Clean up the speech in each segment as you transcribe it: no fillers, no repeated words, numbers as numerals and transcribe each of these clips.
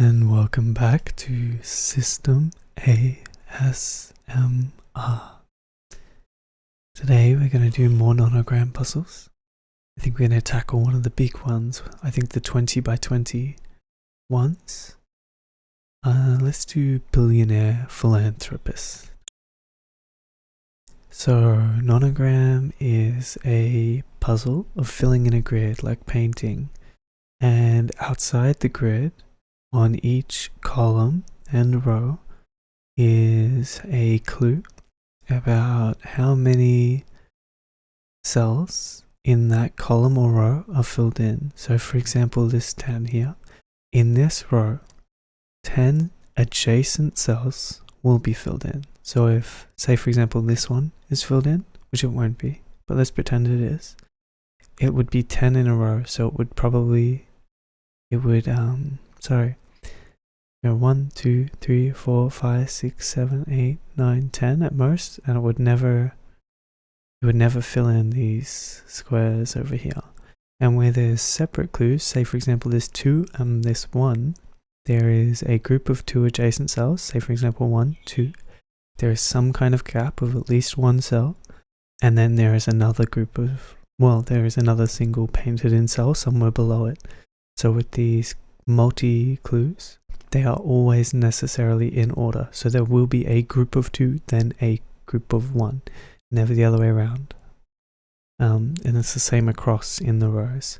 and welcome back to System ASMR. Today we're going to do more nonogram puzzles. I think we're going to tackle one of the big ones. I think the 20 by 20 ones. Let's do Billionaire Philanthropist. So nonogram is a puzzle of filling in a grid like painting, and outside the grid on each column and row is a clue about how many cells in that column or row are filled in. So for example, this 10 here, in this row 10 adjacent cells will be filled in. So if, say for example, this one is filled in, which it won't be, but let's pretend it is, it would be 10 in a row. So it would probably, 1, 2, 3, 4, 5, 6, 7, 8, 9, 10 at most, and it would never fill in these squares over here. And where there's separate clues, say for example this 2 and this 1, there is a group of 2 adjacent cells, say for example 1, 2, there is some kind of gap of at least 1 cell, and then there is another group of, there is another single painted in cell somewhere below it. So with these multi-clues, they are always necessarily in order. So there will be a group of 2, then a group of 1, never the other way around. And it's the same across in the rows.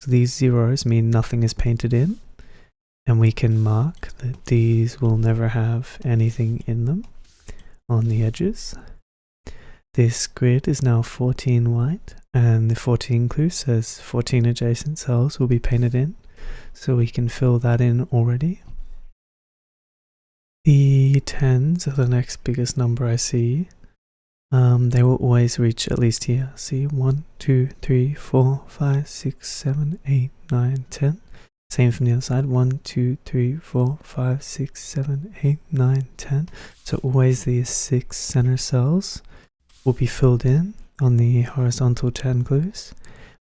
So these zeros mean nothing is painted in, and we can mark that these will never have anything in them on the edges. This grid is now 14 white, and the 14 clue says 14 adjacent cells will be painted in, so we can fill that in already. The 10s are the next biggest number I see. They will always reach at least here. See, 1, 2, 3, 4, 5, 6, 7, 8, 9, 10. Same from the other side. 1, 2, 3, 4, 5, 6, 7, 8, 9, 10. So always these 6 center cells will be filled in on the horizontal 10 clues.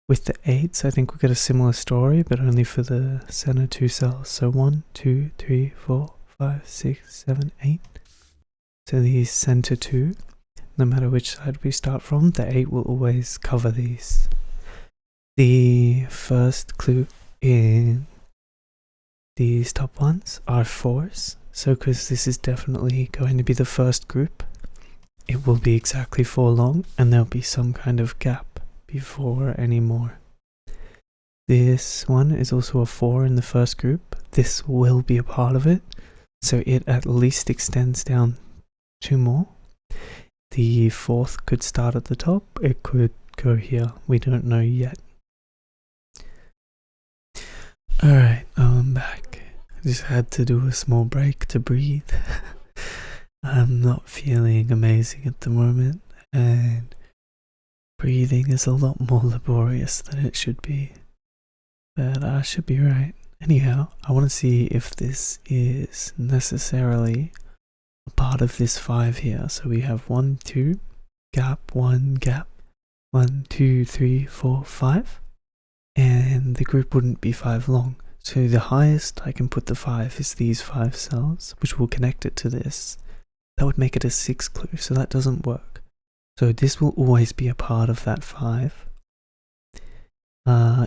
With the 8s, I think we'll get a similar story, but only for the center 2 cells. So 1, 2, 3, 4, 5, 6, 7, 8. So these center 2, no matter which side we start from, the 8 will always cover these. The first clue in these top ones are 4s. So because this is definitely going to be the first group, it will be exactly 4 long, and there'll be some kind of gap before any more. This one is also a 4 in the first group. This will be a part of it, so it at least extends down 2 more. The 4th could start at the top, it could go here, we don't know yet. Alright, I'm back. I just had to do a small break to breathe. I'm not feeling amazing at the moment, and breathing is a lot more laborious than it should be. But I should be right. Anyhow, I want to see if this is necessarily a part of this 5 here. So we have 1, 2, gap, 1, gap, 1, 2, 3, 4, 5. And the group wouldn't be 5 long. So the highest I can put the 5 is these 5 cells, which will connect it to this. That would make it a 6 clue, so that doesn't work. So this will always be a part of that 5.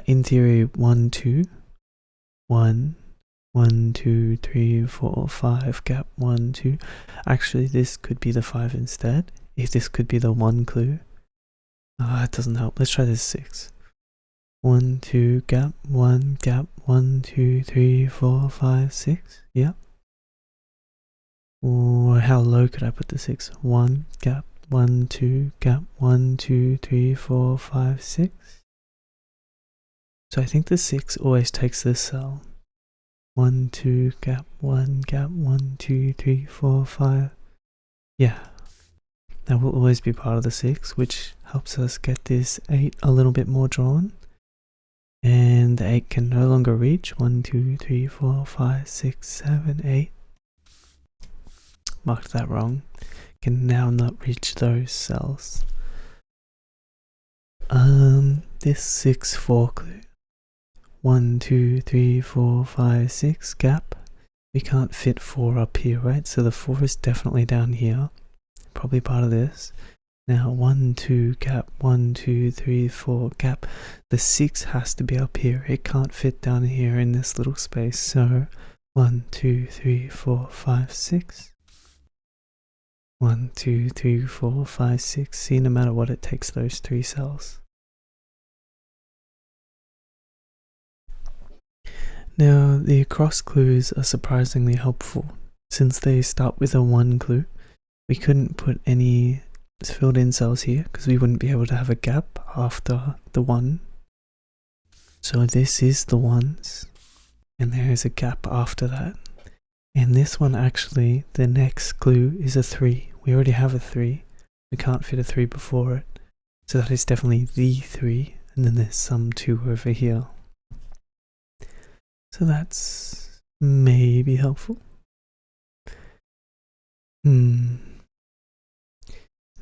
In theory, 1, 2, 1, 1, 2, 3, 4, 5, gap, 1, 2. Actually, this could be the 5 instead. If this could be the 1 clue. It doesn't help. Let's try this 6. 1, 2, gap, 1, 2, 3, 4, 5, 6. Yep. Or how low could I put the 6? 1, gap, 1, 2, gap, 1, 2, 3, 4, 5, 6. So I think the 6 always takes this cell. 1, 2, gap, 1, 2, 3, 4, 5. Yeah. That will always be part of the 6, which helps us get this 8 a little bit more drawn. And the 8 can no longer reach. 1, 2, 3, 4, 5, 6, 7, 8. Marked that wrong. Can now not reach those cells. This 6, 4 clue. 1, 2, 3, 4, 5, 6 gap. we can't fit 4 up here, right? So the 4 is definitely down here, probably part of this. Now 1, 2, gap, 1, 2, 3, 4, gap. The 6 has to be up here. It can't fit down here in this little space. So 1, 2, 3, 4, 5, 6. 1, 2, 3, 4, 5, 6. See, no matter what, it takes those 3 cells. Now, the across clues are surprisingly helpful. Since they start with a 1 clue, we couldn't put any filled in cells here because we wouldn't be able to have a gap after the 1. So this is the 1s, and there is a gap after that. And this one actually, the next clue is a 3. We already have a 3. We can't fit a 3 before it. So that is definitely the 3, and then there's some 2 over here. So that's maybe helpful.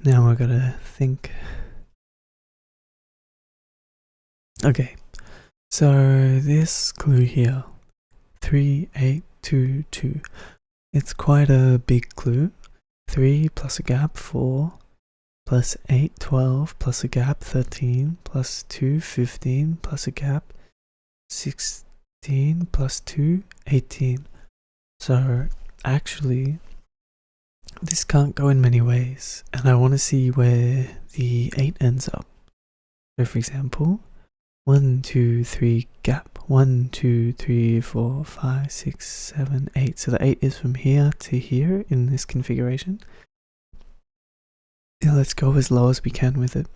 Now I gotta think. Okay, so this clue here, 3, 8, 2, 2. It's quite a big clue. 3 plus a gap, 4, plus 8, 12, plus a gap, 13, plus 2, 15, plus a gap, 16, plus 2, 18. So actually, this can't go in many ways, and I want to see where the 8 ends up. So for example, 1, 2, 3, gap, 1, 2, 3, 4, 5, 6, 7, 8. So the 8 is from here to here in this configuration. Now let's go as low as we can with it.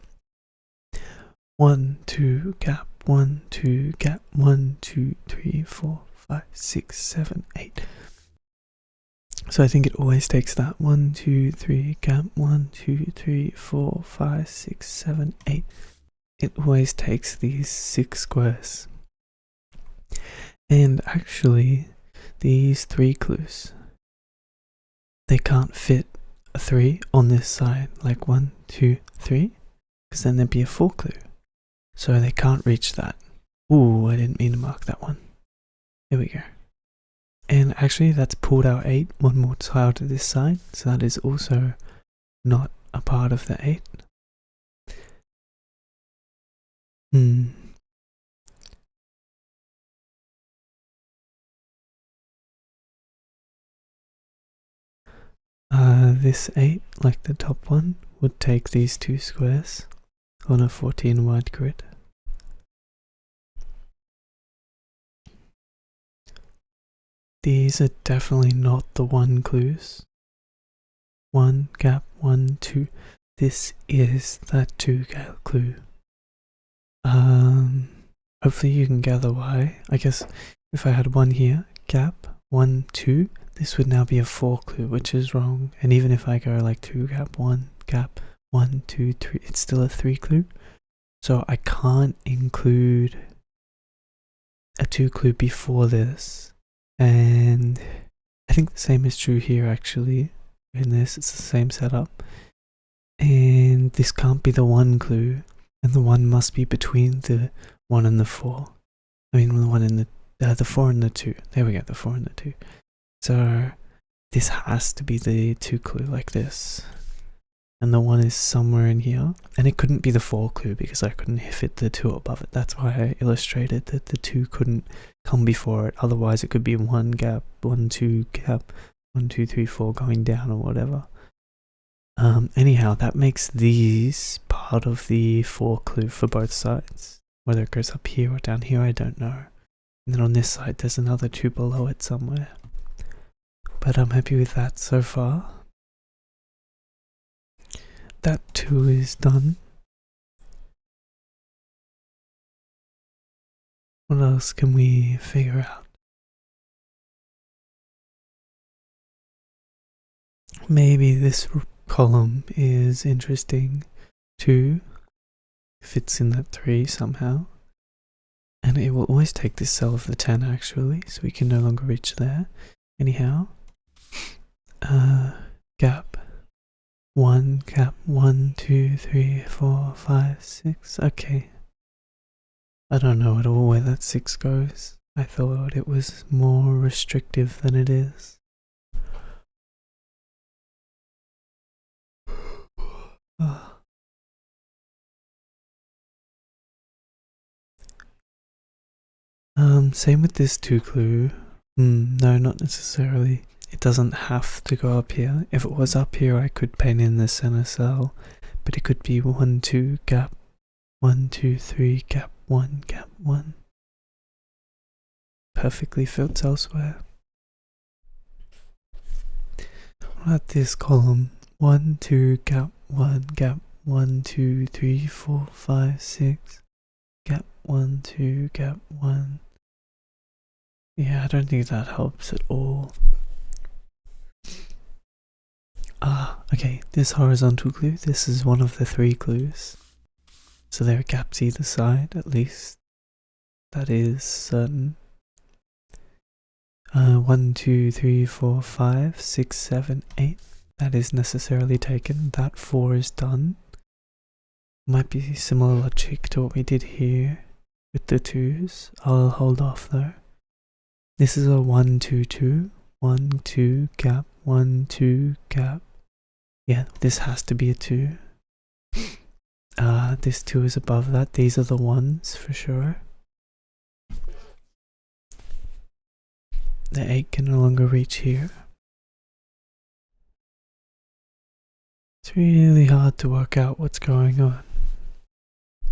1, 2, gap, 1, 2, gap, 1, 2, 3, 4, 5, 6, 7, 8. So I think it always takes that 1, 2, 3, gap, 1, 2, 3, 4, 5, 6, 7, 8. It always takes these 6 squares. And actually, these 3 clues, they can't fit a 3 on this side, like 1, 2, 3, because then there'd be a 4 clue. So they can't reach that. Ooh, I didn't mean to mark that one. There we go. And actually that's pulled out 8 one more tile to this side, so that is also not a part of the 8. This 8, like the top one, would take these 2 squares on a 14 wide grid. These are definitely not the 1 clues. 1, gap, 1, 2. This is that 2 clue. Hopefully you can gather why. I guess if I had 1 here, gap, 1, 2, this would now be a 4 clue, which is wrong. And even if I go like 2, gap, 1, 2, 3, it's still a 3 clue. So I can't include a 2 clue before this. And I think the same is true here actually. In this, it's the same setup. And this can't be the 1 clue. And the 1 must be between the 1 and the 4. I mean, the 1 and the 4 and the 2. There we go, the 4 and the 2. So this has to be the 2 clue like this. And the 1 is somewhere in here. And it couldn't be the 4 clue because I couldn't fit the 2 above it. That's why I illustrated that the 2 couldn't come before it. Otherwise it could be 1 gap, 1, 2 gap, 1, 2, 3, 4 going down or whatever. Anyhow, that makes these part of the 4 clue for both sides. Whether it goes up here or down here, I don't know. And then on this side, there's another 2 below it somewhere. But I'm happy with that so far. That 2 is done. What else can we figure out? Maybe this column is interesting too. Fits in that 3 somehow. And it will always take this cell of the 10 actually, so we can no longer reach there. Anyhow, gap 1, gap 1, 2, 3, 4, 5, 6. Okay. I don't know at all where that 6 goes. I thought it was more restrictive than it is. Same with this 2 clue. No, not necessarily. It doesn't have to go up here. If it was up here, I could paint in the center cell, but it could be 1, 2, gap, 1, 2, 3, gap 1, gap 1. Perfectly fits elsewhere. What about this column? 1, 2, gap 1, gap 1, 2, 3, 4, 5, 6, gap 1, 2, gap 1. Yeah, I don't think that helps at all. Okay, this horizontal clue, this is one of the 3 clues. So there are gaps either side, at least. That is certain. 1, 2, 3, 4, 5, 6, 7, 8. That is necessarily taken. That 4 is done. Might be similar logic to what we did here with the 2s. I'll hold off though. This is a 1, 2, 2. 1, 2, gap, 1, 2, gap. Yeah, this has to be a 2. This 2 is above that. These are the 1s for sure. The 8 can no longer reach here. It's really hard to work out what's going on.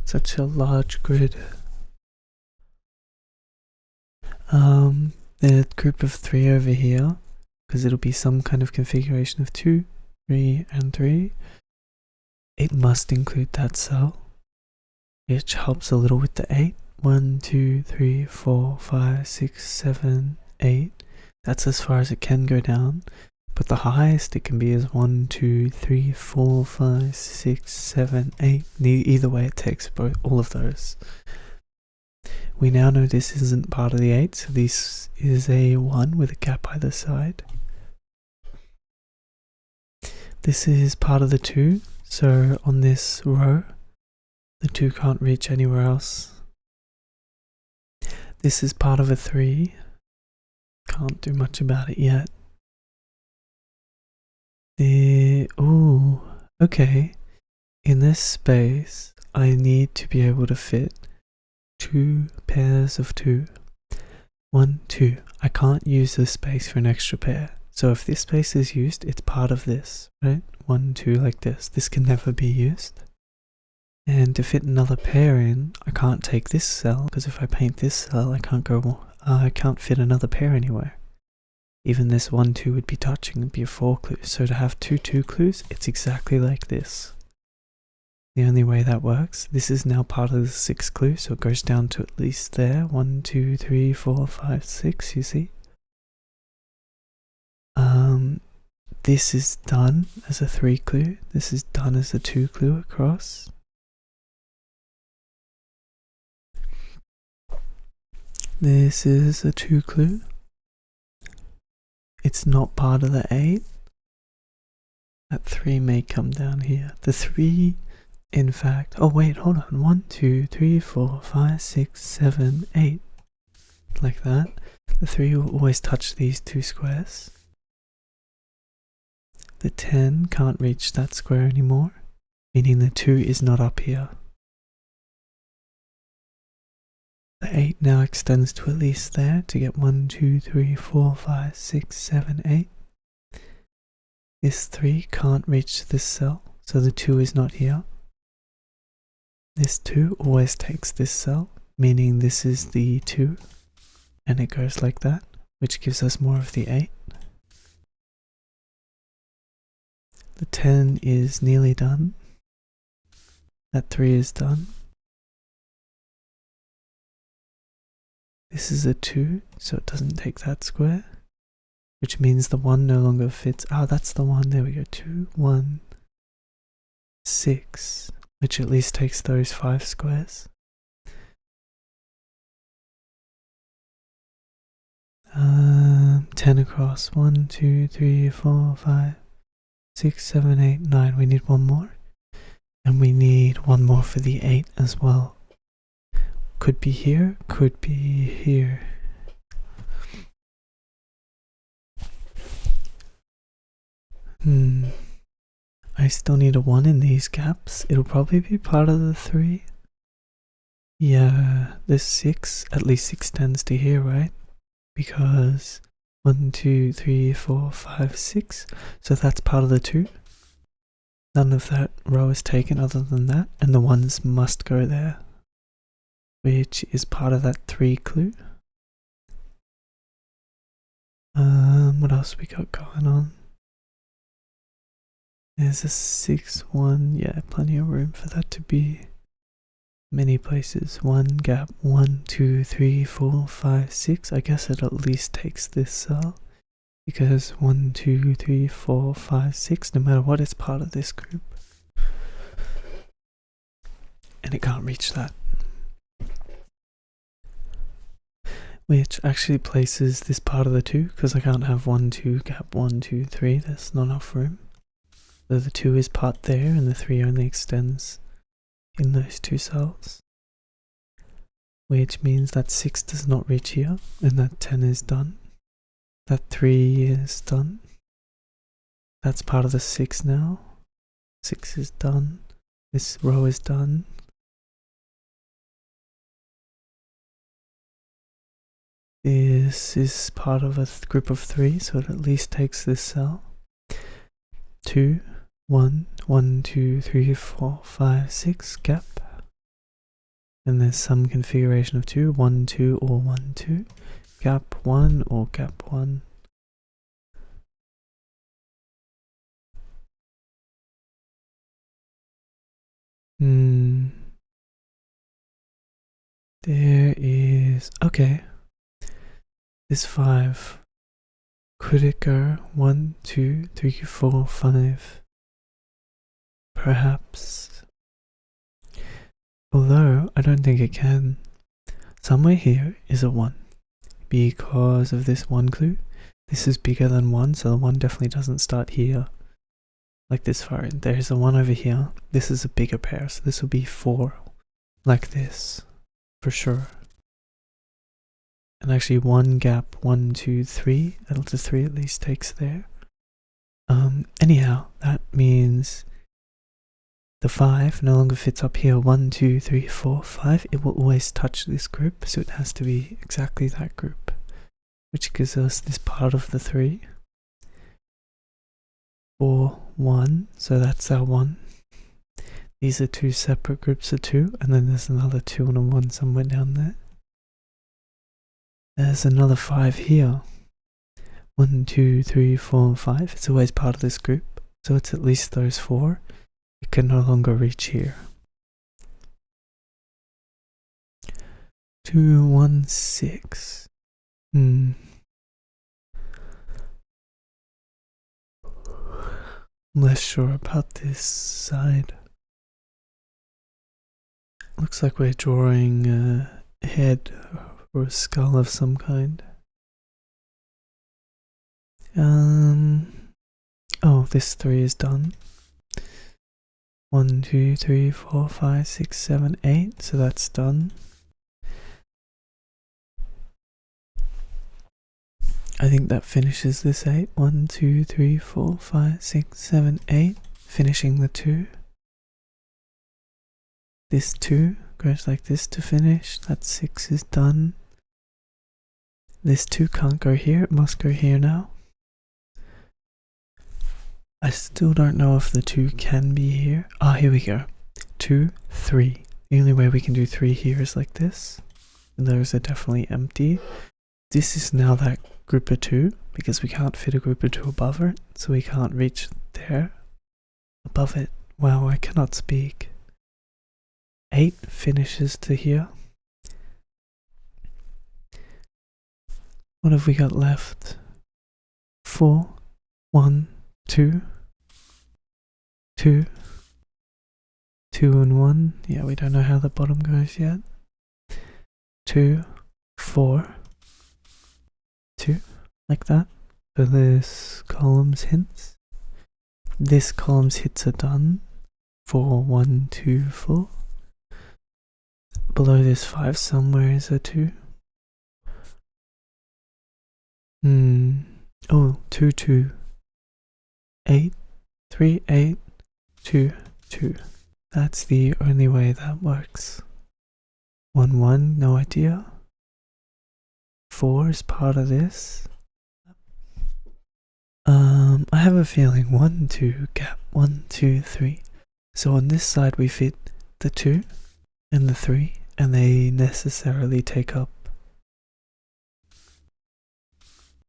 Such a large grid. The group of 3 over here, because it'll be some kind of configuration of 2, 3, and 3. It must include that cell, which helps a little with the 8. 1, 2, 3, 4, 5, 6, 7, 8. That's as far as it can go down, but the highest it can be is 1, 2, 3, 4, 5, 6, 7, 8. Either way, it takes all of those. We now know this isn't part of the 8, so this is a 1 with a gap either side. This is part of the 2, so on this row, the 2 can't reach anywhere else. This is part of a 3. Can't do much about it yet. Ooh, okay. In this space, I need to be able to fit 2 pairs of 2. 1, 2. I can't use this space for an extra pair. So if this space is used, it's part of this, right? 1, 2 like this. This can never be used. And to fit another pair in, I can't take this cell, because if I paint this cell, I can't fit another pair anywhere. Even this 1, 2 would be touching, it'd be a 4 clue. So to have 2, 2 clues, it's exactly like this. The only way that works, this is now part of the 6 clue, so it goes down to at least there. 1, 2, 3, 4, 5, 6, you see? This is done as a 3 clue. This is done as a 2 clue across. This is a 2 clue. It's not part of the 8. That 3 may come down here. The 3, in fact, oh wait, hold on. 1, 2, 3, 4, 5, 6, 7, 8. Like that. The 3 will always touch these 2 squares. The 10 can't reach that square anymore, meaning the 2 is not up here. The 8 now extends to at least there to get 1, 2, 3, 4, 5, 6, 7, 8. This 3 can't reach this cell, so the 2 is not here. This 2 always takes this cell, meaning this is the 2, and it goes like that, which gives us more of the 8. The 10 is nearly done. That 3 is done. This is a 2, so it doesn't take that square, which means the 1 no longer fits. That's the 1. There we go. 2, 1, 6, which at least takes those 5 squares. 10 across. 1, 2, 3, 4, 5, 6, 7, 8, 9. We need 1 more. And we need 1 more for the 8 as well. Could be here, could be here. I still need a 1 in these gaps. It'll probably be part of the 3. Yeah, this 6 at least extends to here, right? Because 1, 2, 3, 4, 5, 6. So that's part of the 2. None of that row is taken other than that, and the 1s must go there, which is part of that 3 clue. What else we got going on? There's a 6, 1. Yeah, plenty of room for that to be many places. 1 gap, 1, 2, 3, 4, 5, 6. I guess it at least takes this cell. Because 1, 2, 3, 4, 5, 6, no matter what, it's part of this group. And it can't reach that. Which actually places this part of the 2, because I can't have 1, 2, gap 1, 2, 3, there's not enough room. So the 2 is part there, and the 3 only extends in those 2 cells. Which means that 6 does not reach here, and that 10 is done. That 3 is done. That's part of the 6 now. 6 is done. This row is done. This is part of a group of 3, so it at least takes this cell. 2, 1, 1, 2, 3, 4, 5, 6, gap. And there's some configuration of 2, 1, 2, or 1, 2. Gap 1 or gap 1. There is... okay. This 5. Could it go 1, 2, 3, 4, 5? Perhaps. Although, I don't think it can. Somewhere here is a 1. Because of this 1 clue. This is bigger than 1, so the 1 definitely doesn't start here. Like this far in. There's a 1 over here. This is a bigger pair, so this will be 4. Like this. For sure. And actually 1 gap, 1, 2, 3. The 3 at least takes there. Anyhow, that means the 5 no longer fits up here. 1, 2, 3, 4, 5. It will always touch this group, so it has to be exactly that group. Which gives us this part of the 3. 4, 1. So that's our 1. These are 2 separate groups of 2, and then there's another 2 and a 1 somewhere down there. There's another 5 here. 1, 2, 3, 4, 5. It's always part of this group, so it's at least those 4. It can no longer reach here. 2, 1, 6. I'm less sure about this side. Looks like we're drawing a head or a skull of some kind. Oh, this 3 is done. 1, 2, 3, 4, 5, 6, 7, 8. So that's done. I think that finishes this 8. 1, 2, 3, 4, 5, 6, 7, 8. Finishing the 2. This 2 goes like this to finish. That 6 is done. This 2 can't go here. It must go here now. I still don't know if the 2 can be here. Ah, here we go. 2, 3. The only way we can do 3 here is like this. And those are definitely empty. This is now that group of 2, because we can't fit a group of 2 above it, so we can't reach there. Above it. Wow, I cannot speak. 8 finishes to here. What have we got left? 4, 1, 2, 2, 2 and 1. Yeah, we don't know how the bottom goes yet. 2, 4, 2, like that. So this column's hints. This column's hits are done. 4, 1, 2, 4. Below this 5 somewhere is a 2. Oh, 2, 2. 8, 3, 8, 2, 2. That's the only way that works. 1, 1, no idea. 4 is part of this. I have a feeling 1, 2, gap, 1, 2, 3. So on this side we fit the 2 and the 3, and they necessarily take up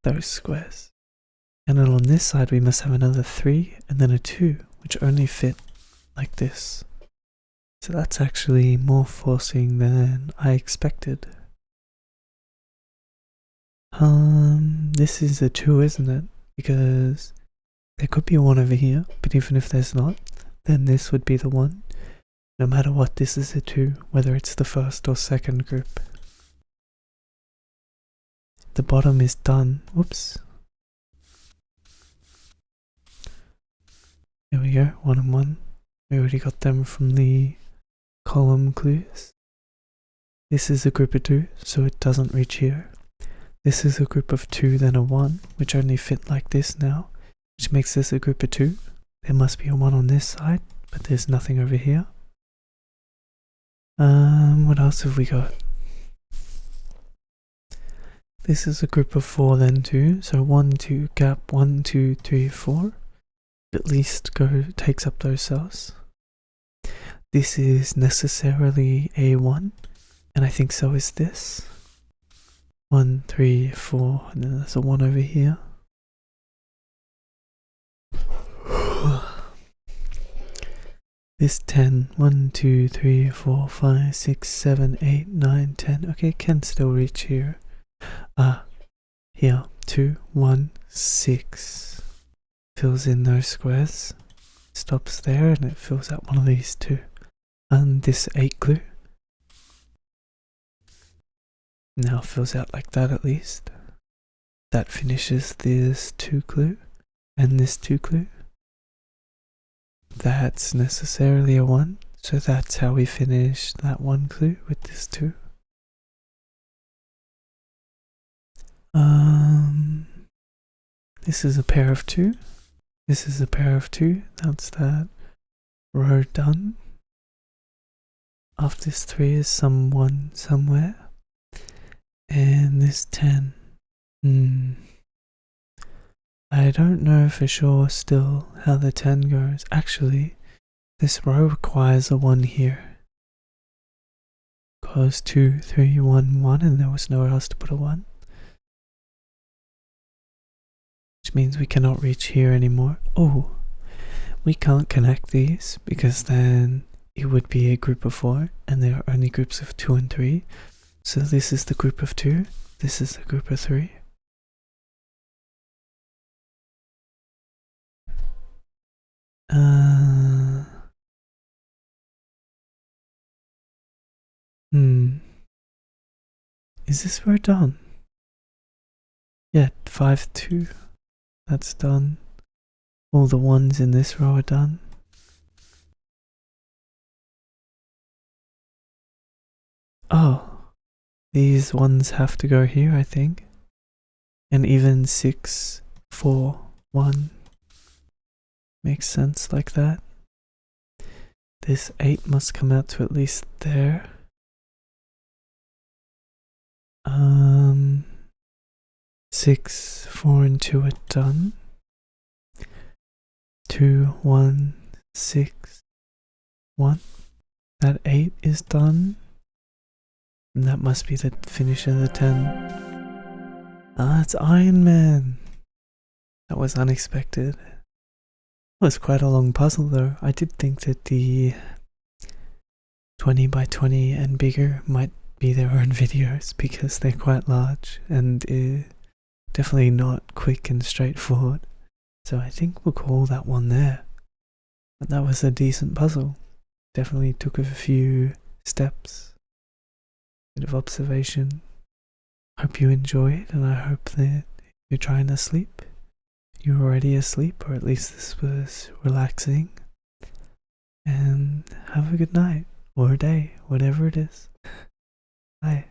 those squares. And then on this side we must have another 3 and then a 2, which only fit like this. So that's actually more forcing than I expected. This is a 2, isn't it? Because there could be a 1 over here, but even if there's not, then this would be the 1. No matter what, this is a 2, whether it's the first or second group. The bottom is done. Whoops. There we go, 1 and 1. We already got them from the column clues. This is a group of 2, so it doesn't reach here. This is a group of 2, then a 1, which only fit like this now, which makes this a group of 2. There must be a 1 on this side, but there's nothing over here. What else have we got? This is a group of 4, then 2, so 1, 2, gap, 1, 2, 3, 4. At least takes up those cells. This is necessarily a 1, and I think so is this. 1, 3, 4, and then there's a 1 over here. This 10, 1, 2, 3, 4, 5, 6, 7, 8, 9, 10. Okay, can still reach here. Here, 2, 1, 6. Fills in those squares. Stops there and it fills out one of these 2. And this 8 glue. Now fills out like that at least. That finishes this 2 clue and this 2 clue. That's necessarily a 1, so that's how we finish that 1 clue with this 2. This is a pair of 2. This is a pair of 2. That's that row done. After this 3 is some 1 somewhere. And this 10. I don't know for sure still how the 10 goes. Actually, this row requires a 1 here. Because 2, 3, 1, 1, and there was nowhere else to put a 1. Which means we cannot reach here anymore. Oh, we can't connect these because then it would be a group of 4 and there are only groups of 2 and 3. So this is the group of 2, this is the group of 3. Is this row done? Yeah, 5, 2. That's done. All the 1s in this row are done. Oh, these 1s have to go here, I think. And even 6, 4, 1 makes sense like that. This 8 must come out to at least there. 6, 4 and 2 are done. 2, 1, 6, 1. That 8 is done. And that must be the finish of the 10. Ah, it's Iron Man. That was unexpected. It was quite a long puzzle though. I did think that the 20 by 20 and bigger might be their own videos because they're quite large and definitely not quick and straightforward. So I think we'll call that one there. But that was a decent puzzle. Definitely took a few steps. Bit of observation. Hope you enjoyed, and I hope that if you're trying to sleep, you're already asleep, or at least this was relaxing. And have a good night, or a day, whatever it is. Bye.